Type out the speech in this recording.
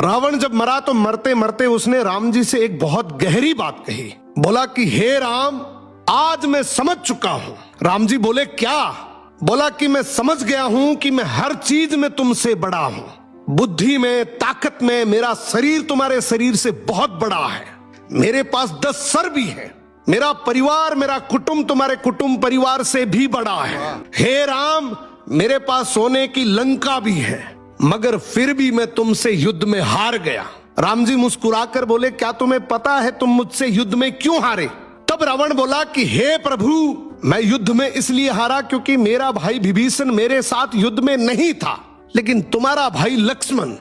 रावण जब मरा तो मरते मरते उसने राम जी से एक बहुत गहरी बात कही। बोला कि हे राम, आज मैं समझ चुका हूं। राम जी बोले क्या? बोला कि मैं समझ गया हूं कि मैं हर चीज में तुमसे बड़ा हूं। बुद्धि में, ताकत में मेरा शरीर तुम्हारे शरीर से बहुत बड़ा है। मेरे पास 10 सर भी है। मेरा परिवार, मेरा कुटुंब तुम्हारे कुटुंब परिवार से भी बड़ा है। हे राम, मेरे पास सोने की लंका भी है, मगर फिर भी मैं तुमसे युद्ध में हार गया। राम जी मुस्कुराकर बोले क्या तुम्हें पता है तुम मुझसे युद्ध में क्यों हारे? तब रावण बोला कि हे प्रभु, मैं युद्ध में इसलिए हारा क्योंकि मेरा भाई विभीषण मेरे साथ युद्ध में नहीं था, लेकिन तुम्हारा भाई लक्ष्मण